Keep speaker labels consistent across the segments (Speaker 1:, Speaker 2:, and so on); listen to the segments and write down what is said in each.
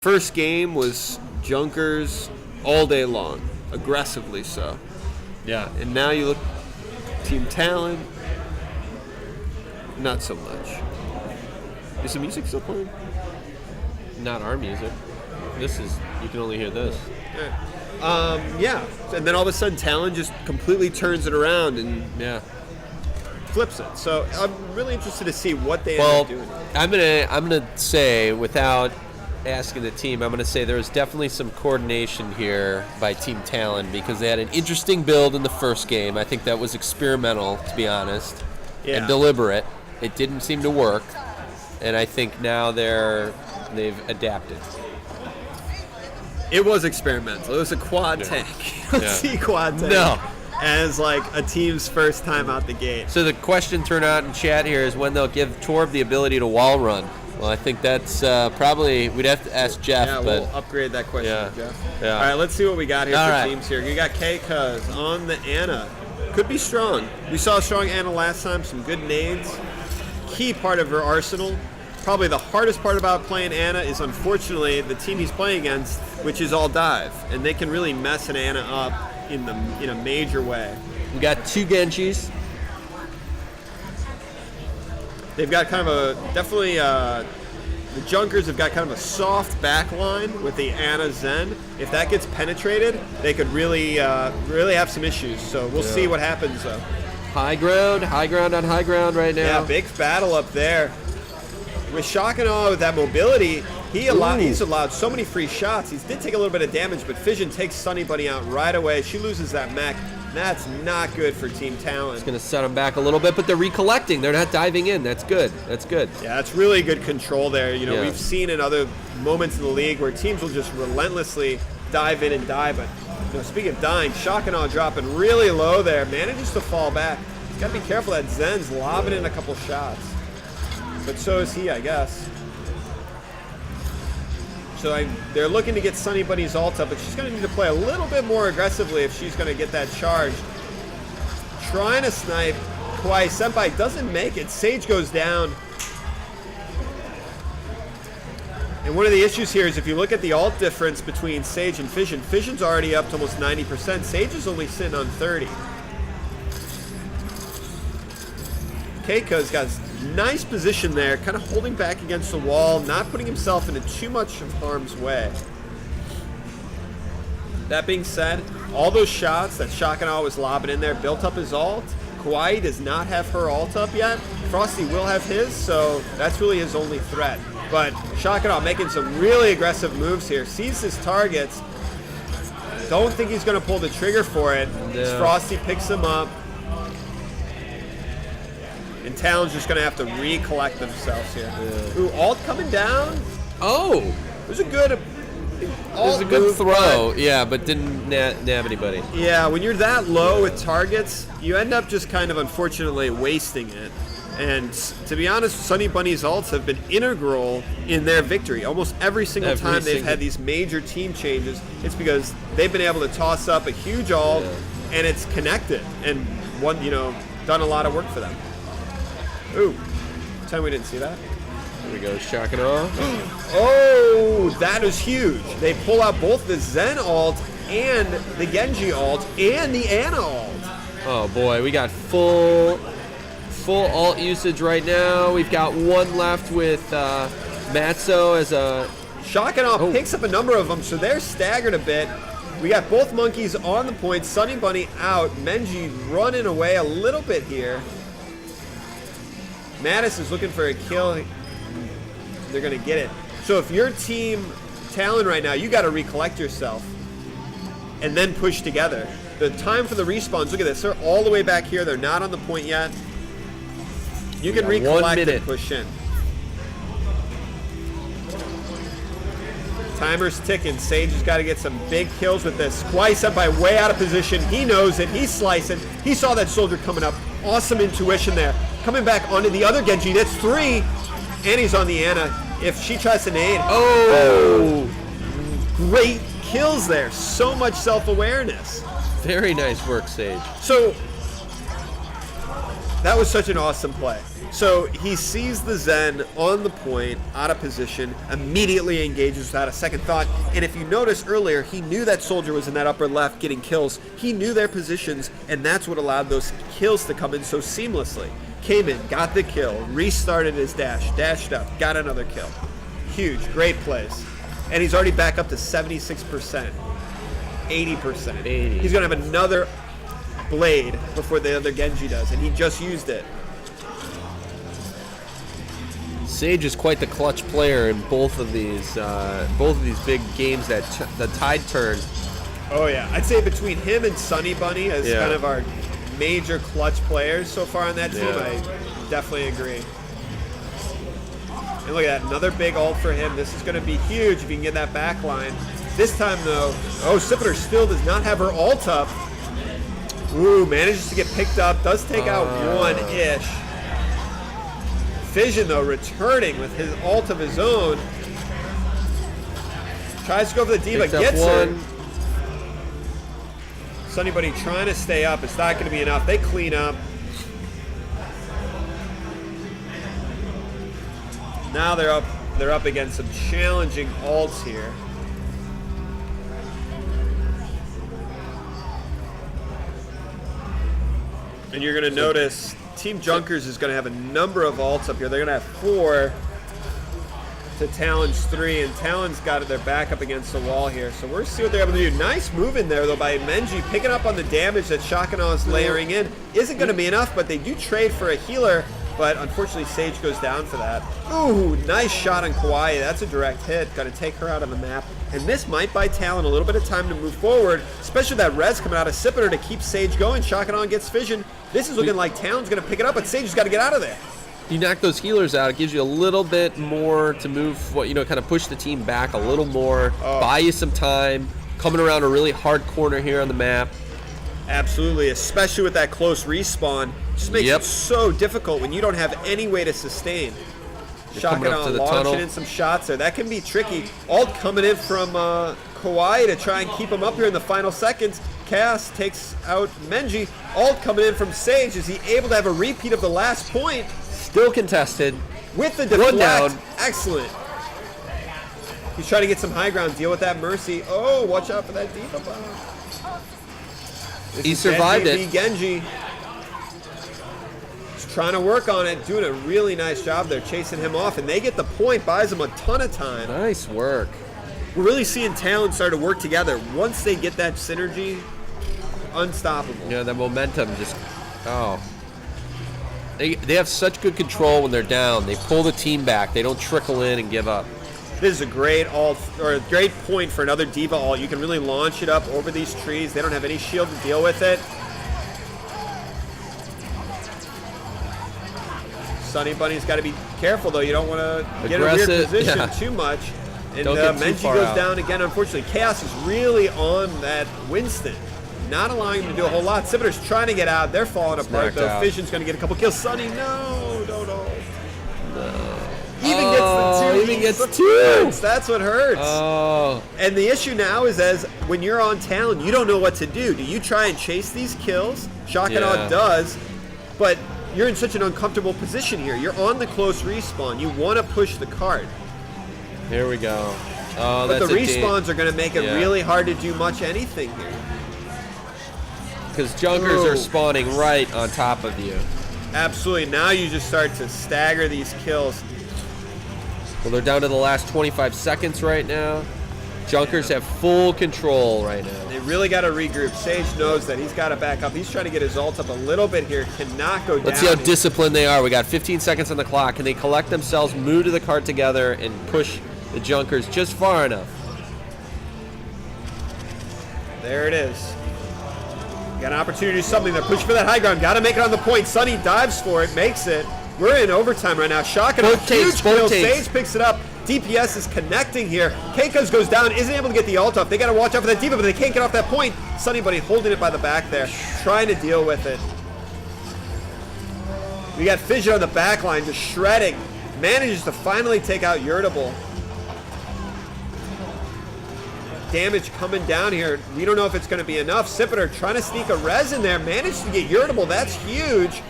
Speaker 1: First game was Junkers all day long, aggressively so.
Speaker 2: Yeah.
Speaker 1: And now you look, Team Talon, not so much. Is the music still playing?
Speaker 2: Not our music. This is, you can only hear this.
Speaker 1: Yeah. And then all of a sudden Talon just completely turns it around and flips it. So I'm really interested to see what they end up doing.
Speaker 2: I'm gonna say, without asking the team, I'm gonna say there was definitely some coordination here by Team Talon because they had an interesting build in the first game. I think that was experimental, to be honest, and deliberate. It didn't seem to work, and I think now they've adapted.
Speaker 1: It was experimental. It was a quad tank. You don't see quad tank as like a team's first time out the gate.
Speaker 2: So the question turned out in chat here is when they'll give Torb the ability to wall run. Well, I think that's probably, we'd have to ask Jeff.
Speaker 1: Yeah,
Speaker 2: but
Speaker 1: we'll upgrade that question to Jeff.
Speaker 2: Yeah.
Speaker 1: All right, let's see what we got here for teams here. You got K-Cuz on the Ana. Could be strong. We saw a strong Ana last time, some good nades. Key part of her arsenal. Probably the hardest part about playing Ana is, unfortunately, the team he's playing against, which is all dive. And they can really mess an Ana up in a major way.
Speaker 2: We got two Genjis.
Speaker 1: They've got kind of a, definitely, the Junkers have got kind of a soft back line with the Ana Zen. If that gets penetrated, they could really have some issues. So we'll see what happens, though.
Speaker 2: High ground on high ground right now.
Speaker 1: Yeah, big battle up there. With Shock and Awe with that mobility, he's allowed so many free shots. He did take a little bit of damage, but Fission takes Sunny Bunny out right away. She loses that mech. That's not good for Team Talon.
Speaker 2: It's going to set them back a little bit, but they're recollecting. They're not diving in. That's good. That's good.
Speaker 1: Yeah, that's really good control there. You know, we've seen in other moments in the league where teams will just relentlessly dive in and die. But speaking of dying, Shock and Awe dropping really low there. Manages to fall back. He's got to be careful that Zen's lobbing in a couple shots. But so is he, I guess. So they're looking to get Sunny Bunny's ult up, but she's going to need to play a little bit more aggressively if she's going to get that charge. Trying to snipe. Kawaii Senpai doesn't make it. Sage goes down. And one of the issues here is if you look at the ult difference between Sage and Fission, Fission's already up to almost 90%. Sage is only sitting on 30. Keiko's got a nice position there, kind of holding back against the wall, not putting himself into too much of harm's way. That being said, all those shots that Shock and Awe was lobbing in there built up his ult. Kawaii does not have her ult up yet. Frosty will have his, so that's really his only threat. But Shock and Awe making some really aggressive moves here. Sees his targets. Don't think he's going to pull the trigger for it. No. Frosty picks him up. And Talon's just going to have to recollect themselves here. Yeah. Ooh, ult coming down.
Speaker 2: Oh!
Speaker 1: It was a good
Speaker 2: throw, but didn't nab anybody.
Speaker 1: Yeah, when you're that low with targets, you end up just kind of unfortunately wasting it. And to be honest, Sunny Bunny's ults have been integral in their victory. Almost every single time they've had these major team changes, it's because they've been able to toss up a huge ult, and it's connected and done a lot of work for them. Ooh, tell me we didn't see that.
Speaker 2: Here we go, Shock and Awe.
Speaker 1: Oh, that is huge. They pull out both the Zen ult and the Genji ult and the Ana ult.
Speaker 2: Oh boy, we got full ult usage right now. We've got one left with Matzo as a...
Speaker 1: Shock and Awe picks up a number of them, so they're staggered a bit. We got both monkeys on the point. Sunny Bunny out. Menji running away a little bit here. Mattis is looking for a kill. They're going to get it. So if you're Team Talon right now, you got to recollect yourself and then push together. The time for the respawns, look at this. They're all the way back here. They're not on the point yet. You can recollect and push in. Timer's ticking. Sage has got to get some big kills with this. Kawaii Senpai way out of position. He knows it. He's slicing. He saw that soldier coming up. Awesome intuition there. Coming back onto the other Genji. That's 3. And he's on the Ana. If she tries to nade. Oh! Great kills there. So much self-awareness.
Speaker 2: Very nice work, Sage.
Speaker 1: So, That was such an awesome play. So he sees the Zen on the point, out of position, immediately engages without a second thought. And if you notice earlier, he knew that soldier was in that upper left getting kills. He knew their positions, and that's what allowed those kills to come in so seamlessly. Came in, got the kill, restarted his dash, dashed up, got another kill. Huge, great plays. And he's already back up to 76%, 80%.
Speaker 2: 80.
Speaker 1: He's going to have another blade before the other Genji does, and he just used it.
Speaker 2: Sage is quite the clutch player in both of these big games that the tide turned.
Speaker 1: Oh yeah, I'd say between him and Sunny Bunny as kind of our major clutch players so far on that team, I definitely agree. And look at that, another big ult for him. This is going to be huge if he can get that back line. This time though, Sipiter still does not have her ult up. Ooh, manages to get picked up, does take out one-ish. Fission, though, returning with his ult of his own. Tries to go for the D.Va, gets her. Sunny Bunny trying to stay up. It's not going to be enough. They clean up. Now they're up against some challenging ults here. And you're going to notice Team Junkers is going to have a number of ults up here. They're going to have 4 to Talon's 3, and Talon's got their back up against the wall here. So we'll see what they're able to do. Nice move in there, though, by Menji, picking up on the damage that Shakana is layering in. Isn't going to be enough, but they do trade for a healer, but unfortunately Sage goes down for that. Ooh, nice shot on Kawaii. That's a direct hit. Going to take her out of the map. And this might buy Talon a little bit of time to move forward, especially that res coming out of Sipiter to keep Sage going. Shakana gets Fission. This is looking like Talon's going to pick it up, but Sage's got to get out of there.
Speaker 2: You knock those healers out, it gives you a little bit more to move, kind of push the team back a little more, buy you some time, coming around a really hard corner here on the map.
Speaker 1: Absolutely, especially with that close respawn. Just makes it so difficult when you don't have any way to sustain. Shakana launching in some shots there. That can be tricky. Ult coming in from Kawaii to try and keep him up here in the final seconds. Chaos takes out Menji. Ult coming in from Sage. Is he able to have a repeat of the last point?
Speaker 2: Still contested.
Speaker 1: With the deflect.
Speaker 2: One down.
Speaker 1: Excellent. He's trying to get some high ground. Deal with that Mercy. Oh, watch out for that D.Va bomb.
Speaker 2: He survived it.
Speaker 1: Genji. He's trying to work on it. Doing a really nice job there. Chasing him off. And they get the point. Buys them a ton of time.
Speaker 2: Nice work.
Speaker 1: We're really seeing Talon start to work together. Once they get that synergy, unstoppable.
Speaker 2: Yeah, the momentum just, They have such good control when they're down. They pull the team back. They don't trickle in and give up.
Speaker 1: This is a great ult, or a great point for another D.Va ult. You can really launch it up over these trees. They don't have any shield to deal with it. Sunny Bunny's got to be careful, though. You don't want to get in a weird position too much. And Menji goes down again, unfortunately. Chaos is really on that Winston. Not allowing him to do a whole lot. Sipiter's trying to get out. They're falling apart, though. Fission's going to get a couple kills. Sunny, no, don't ult.
Speaker 2: No.
Speaker 1: Even gets the two. That's what hurts.
Speaker 2: Oh.
Speaker 1: And the issue now is when you're on Talon, you don't know what to do. Do you try and chase these kills? Shakana does, but you're in such an uncomfortable position here. You're on the close respawn. You want to push the cart.
Speaker 2: Here we go. Oh,
Speaker 1: but the respawns are going to make it really hard to do much anything here.
Speaker 2: Because Junkers are spawning right on top of you.
Speaker 1: Absolutely. Now you just start to stagger these kills.
Speaker 2: Well, they're down to the last 25 seconds right now. Junkers have full control right now.
Speaker 1: They really got to regroup. Sage knows that. He's got to back up. He's trying to get his ult up a little bit here. Cannot go down.
Speaker 2: Let's see how disciplined they are. We got 15 seconds on the clock. Can they collect themselves, move to the cart together, and push the Junkers just far enough?
Speaker 1: There it is. Got an opportunity to do something. They're pushing for that high ground. Got to make it on the point. Sunny dives for it, makes it. We're in overtime right now. Shakana, huge kill. Sage picks it up. DPS is connecting here. Keikos goes down, isn't able to get the ult off. They got to watch out for that D.Va, but they can't get off that point. Sunny Bunny holding it by the back there, trying to deal with it. We got Fission on the back line, just shredding. Manages to finally take out Yurtable. Damage coming down here. We don't know if it's going to be enough. Sipiter trying to sneak a res in there. Managed to get Yurtable. That's huge.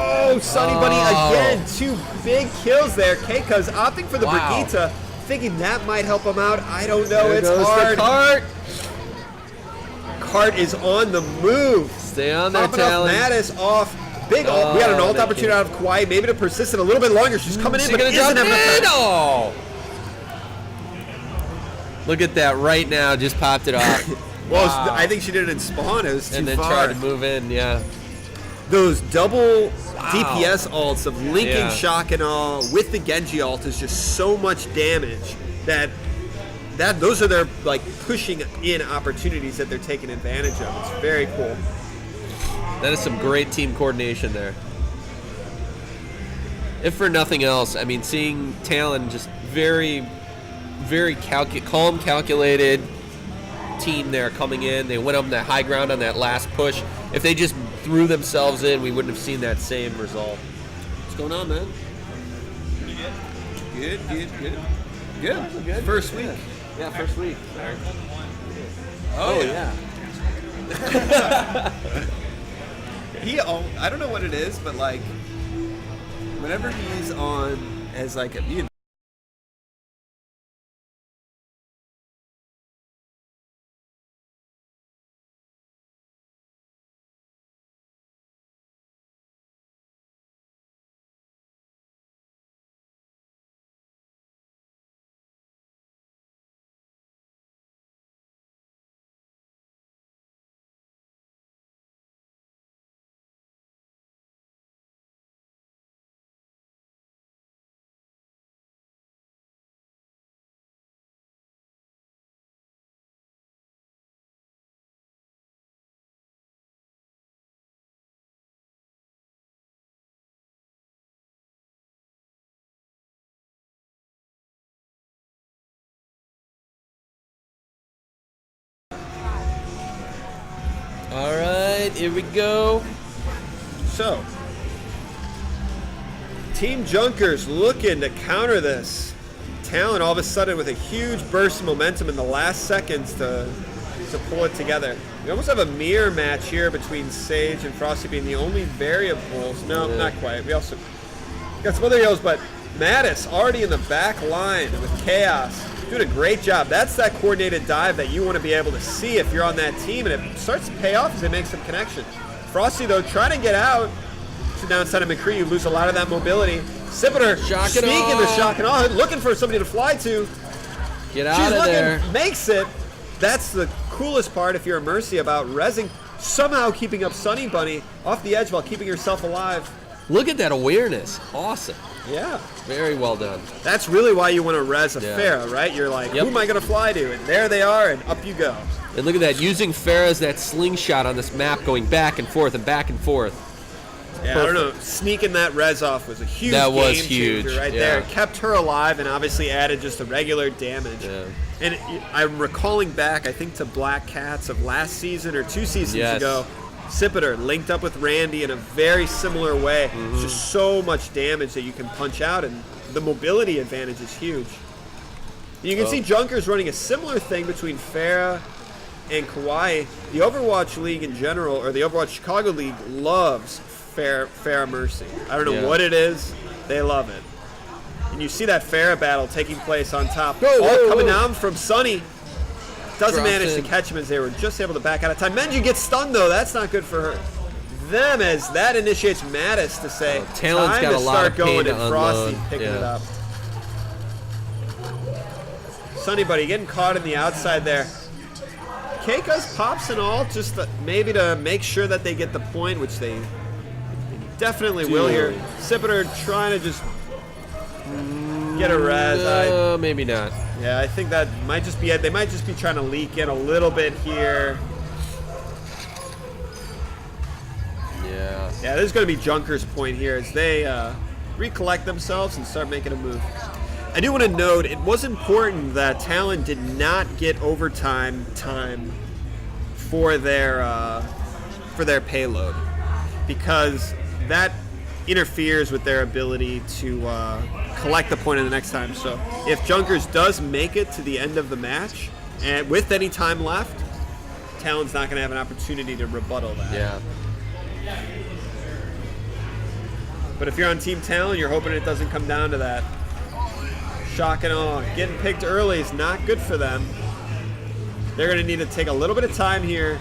Speaker 1: Oh, Sunny Bunny again. 2 big kills there. Keika's opting for the Brigitte, thinking that might help him out. I don't know.
Speaker 2: There
Speaker 1: it's
Speaker 2: goes
Speaker 1: hard.
Speaker 2: the cart.
Speaker 1: Cart is on the move.
Speaker 2: Stay on there,
Speaker 1: Popping off
Speaker 2: Talon.
Speaker 1: Mattis off. Big ult. We got an ult opportunity out of Kawaii. Maybe to persist it a little bit longer. She's coming in, but
Speaker 2: gonna
Speaker 1: isn't
Speaker 2: jump
Speaker 1: having
Speaker 2: in.
Speaker 1: enough time.
Speaker 2: Oh. Look at that right now. Just popped it off.
Speaker 1: Well,
Speaker 2: Wow.
Speaker 1: I think she did it in spawn. It was too
Speaker 2: And then
Speaker 1: far.
Speaker 2: tried to move in, yeah.
Speaker 1: Those double DPS ults of linking
Speaker 2: Yeah.
Speaker 1: shock and all with the Genji ult is just so much damage that those are their like pushing in opportunities that they're taking advantage of. It's very cool.
Speaker 2: That is some great team coordination there. If for nothing else, I mean, seeing Talon just very, very calm, calculated team there coming in. They went up that high ground on that last push. If they just threw themselves in, we wouldn't have seen that same result.
Speaker 1: What's going on, man? Good. First week.
Speaker 2: Yeah, first week.
Speaker 1: Oh yeah. I don't know what it is, but like whenever he's on as like a
Speaker 2: All right, here we go.
Speaker 1: So, Team Junkers looking to counter this. Talon all of a sudden with a huge burst of momentum in the last seconds to pull it together. We almost have a mirror match here between Sage and Frosty being the only variables. No, not quite. We also got some other heroes, but Mattis already in the back line with Chaos. Doing a great job. That's that coordinated dive that you want to be able to see if you're on that team, and it starts to pay off as they make some connections. Frosty, though, trying to get out. To downside of McCree, you lose a lot of that mobility. Sipiter sneaking the shock and all, looking for somebody to fly to.
Speaker 2: Get out of there.
Speaker 1: Makes it. That's the coolest part if you're a Mercy about rezzing, somehow keeping up Sunny Bunny off the edge while keeping herself alive.
Speaker 2: Look at that awareness. Awesome.
Speaker 1: Yeah.
Speaker 2: Very well done.
Speaker 1: That's really why you want to res a Pharah, right? You're like, who am I going to fly to? And there they are, and up you go.
Speaker 2: And look at that, using Pharah as that slingshot on this map, going back and forth and back and forth.
Speaker 1: Yeah, perfect. I don't know. Sneaking that res off was a huge game changer right there. It kept her alive and obviously added just a regular damage. Yeah. And I'm recalling back, I think, to Black Cats of last season or 2 seasons ago. Sipiter linked up with Randy in a very similar way. It's just so much damage that you can punch out, and the mobility advantage is huge. You can see Junkers running a similar thing between Pharah and Kawaii. The Overwatch League in general, or the Overwatch Chicago League, loves Pharah Mercy. I don't know what it is. They love it. And you see that Pharah battle taking place on top. Coming down from Sunny. Doesn't manage to catch him as they were just able to back out of time. Menju gets stunned, though. That's not good for her. Them, as that initiates Mattis to say,
Speaker 2: Talon's
Speaker 1: time
Speaker 2: got
Speaker 1: to
Speaker 2: a lot
Speaker 1: start
Speaker 2: of
Speaker 1: going,
Speaker 2: pain
Speaker 1: and
Speaker 2: to
Speaker 1: Frosty
Speaker 2: unload.
Speaker 1: picking it up. Sunny Buddy getting caught in the outside there. Keika's pops and all, just maybe to make sure that they get the point, which they definitely will here. Sipiter trying to just get a res.
Speaker 2: Maybe not.
Speaker 1: Yeah, I think that might just be it. They might just be trying to leak in a little bit here. Yeah, there's going to be Junker's point here as they recollect themselves and start making a move. I do want to note, it was important that Talon did not get overtime time for their payload, because that interferes with their ability to collect the point in the next time. So if Junkers does make it to the end of the match, and with any time left, Talon's not going to have an opportunity to rebuttal that.
Speaker 2: Yeah.
Speaker 1: But if you're on Team Talon, you're hoping it doesn't come down to that. Shock and awe. Getting picked early is not good for them. They're going to need to take a little bit of time here.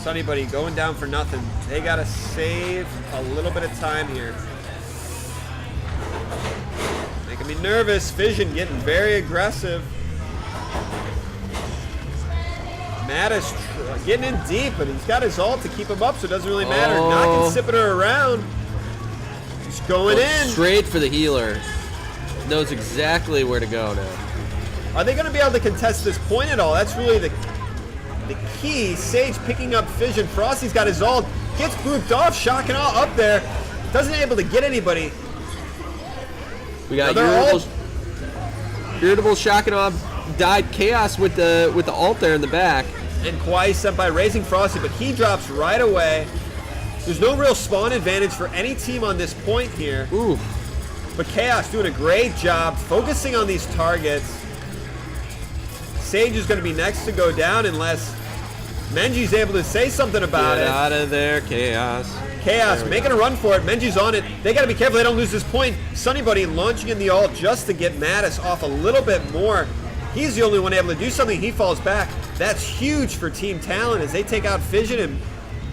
Speaker 1: Sunny Buddy going down for nothing. They got to save a little bit of time here. Making me nervous. Fission getting very aggressive. Mattis getting in deep, but he's got his ult to keep him up, so it doesn't really matter. Knocking Sipiter around. Just going in.
Speaker 2: Straight for the healer. Knows exactly where to go now.
Speaker 1: Are they going to be able to contest this point at all? That's really the key. Sage picking up Fission. Frosty's got his ult. Gets booped off. Shock and awe up there. Doesn't able to get anybody.
Speaker 2: We got irritable Shock and awe. Died Chaos with the ult there in the back.
Speaker 1: And Kawaii Senpai raising Frosty, but he drops right away. There's no real spawn advantage for any team on this point here.
Speaker 2: Ooh.
Speaker 1: But Chaos doing a great job focusing on these targets. Sage is going to be next to go down unless Menji's able to say something about it.
Speaker 2: Get out of there, Chaos.
Speaker 1: Chaos making a run for it. Menji's on it. They got to be careful they don't lose this point. Sunny Buddy launching in the ult just to get Mattis off a little bit more. He's the only one able to do something. He falls back. That's huge for Team Talon as they take out Fission and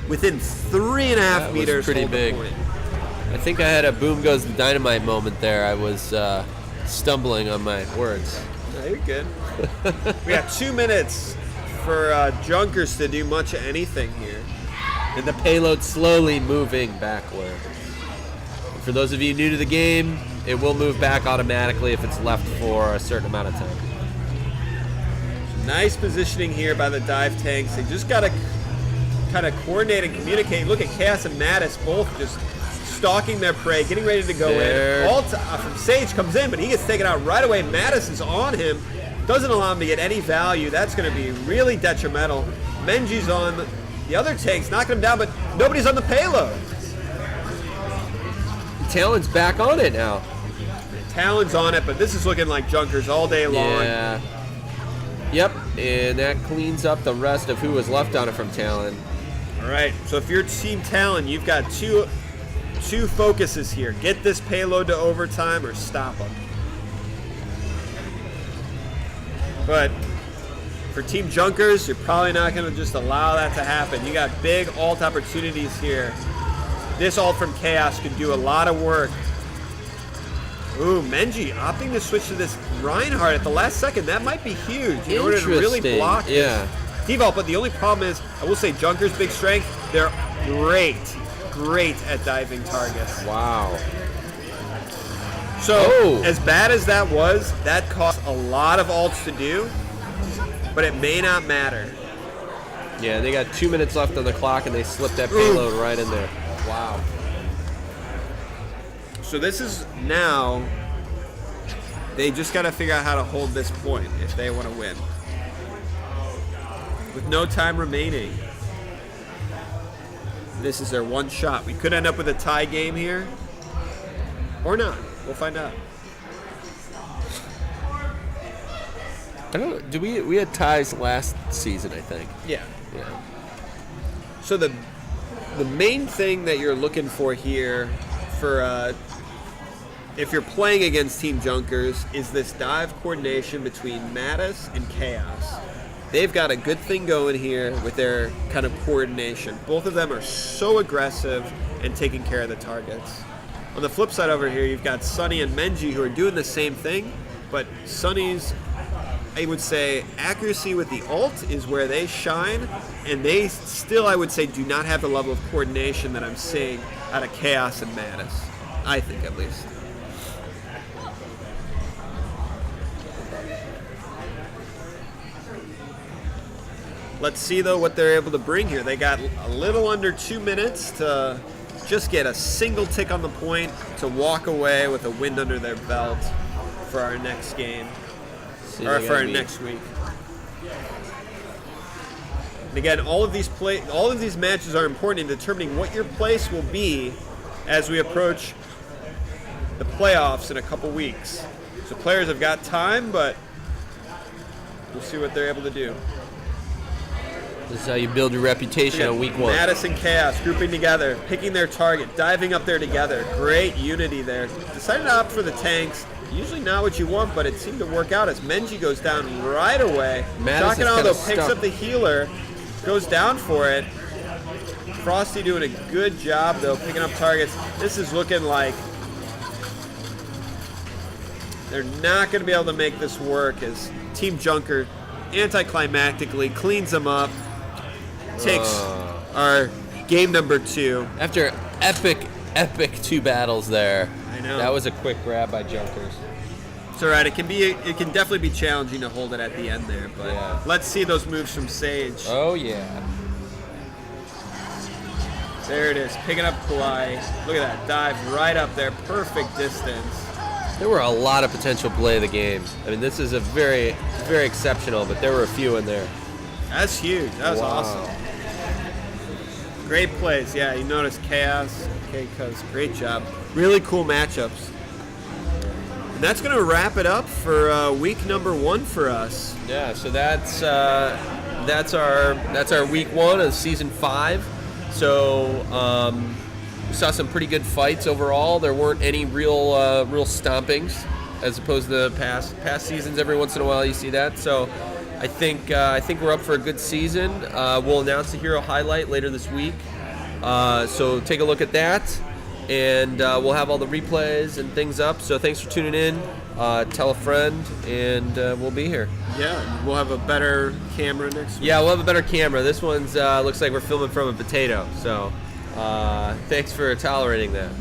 Speaker 1: within 3.5 meters.
Speaker 2: Pretty big. I think I had a boom goes the dynamite moment there. I was stumbling on my words.
Speaker 1: No, you're good. We got 2 minutes for Junkers to do much of anything here.
Speaker 2: And the payload slowly moving backward. And for those of you new to the game, it will move back automatically if it's left for a certain amount of time.
Speaker 1: Nice positioning here by the dive tanks. They just got to kind of coordinate and communicate. Look at Chaos and Mattis both just stalking their prey, getting ready to go in. Ult from Sage comes in, but he gets taken out right away. Mattis is on him. Doesn't allow him to get any value. That's going to be really detrimental. Menji's on the other tanks, knocking him down, but nobody's on the payload.
Speaker 2: Talon's back on it now.
Speaker 1: Talon's on it, but this is looking like Junkers all day long.
Speaker 2: Yeah. Yep, and that cleans up the rest of who was left on it from Talon.
Speaker 1: All right, so if you're Team Talon, you've got two focuses here. Get this payload to overtime or stop them. But for Team Junkers, you're probably not going to just allow that to happen. You got big ult opportunities here. This ult from Chaos could do a lot of work. Ooh, Menji opting to switch to this Reinhardt at the last second. That might be huge in order to really block this T-Vault. But the only problem is, I will say Junker's big strength, they're great at diving targets.
Speaker 2: Wow.
Speaker 1: So, as bad as that was, that cost a lot of ults to do, but it may not matter.
Speaker 2: Yeah, they got 2 minutes left on the clock, and they slipped that payload right in there. Wow.
Speaker 1: So this is now, they just got to figure out how to hold this point if they want to win. With no time remaining, this is their one shot. We could end up with a tie game here, or not. We'll find out.
Speaker 2: I don't know. We had ties last season, I think.
Speaker 1: Yeah. So the main thing that you're looking for here for if you're playing against Team Junkers is this dive coordination between Mattis and Chaos. They've got a good thing going here with their kind of coordination. Both of them are so aggressive and taking care of the targets. On the flip side over here, you've got Sunny and Menji who are doing the same thing, but Sunny's, I would say, accuracy with the ult is where they shine, and they still, I would say, do not have the level of coordination that I'm seeing out of Chaos and Mattis. I think, at least. Let's see, though, what they're able to bring here. They got a little under 2 minutes to just get a single tick on the point to walk away with a win under their belt for our next game, or for our next week. And again, all of these matches are important in determining what your place will be as we approach the playoffs in a couple weeks. So players have got time, but we'll see what they're able to do.
Speaker 2: This is how you build your reputation on week 1.
Speaker 1: Madison Chaos grouping together, picking their target, diving up there together. Great unity there. Decided to opt for the tanks. Usually not what you want, but it seemed to work out as Menji goes down right away. Takanado picks up the healer, goes down for it. Frosty doing a good job, though, picking up targets. This is looking like they're not going to be able to make this work as Team Junker anticlimactically cleans them up, takes our game number 2.
Speaker 2: After epic 2 battles there.
Speaker 1: I know.
Speaker 2: That was a quick grab by Junkers.
Speaker 1: It's all right. It can definitely be challenging to hold it at the end there, but
Speaker 2: yeah.
Speaker 1: Let's see those moves from Sage.
Speaker 2: Oh, yeah.
Speaker 1: There it is, picking up Kawhi. Look at that, dive right up there, perfect distance.
Speaker 2: There were a lot of potential play of the game. I mean, this is a very, very exceptional, but there were a few in there.
Speaker 1: That's huge. That was awesome. Great plays. Yeah, you notice Chaos, K-Cuz, great job. Really cool matchups. And that's going to wrap it up for week number 1 for us.
Speaker 2: Yeah, so that's our week 1 of season 5. So we saw some pretty good fights overall. There weren't any real stompings as opposed to the past seasons. Every once in a while you see that. So I think we're up for a good season. We'll announce the hero highlight later this week. So take a look at that, and we'll have all the replays and things up. So thanks for tuning in. Tell a friend, and we'll be here.
Speaker 1: Yeah, we'll have a better camera next week.
Speaker 2: Yeah, we'll have a better camera. This one's looks like we're filming from a potato. So thanks for tolerating that.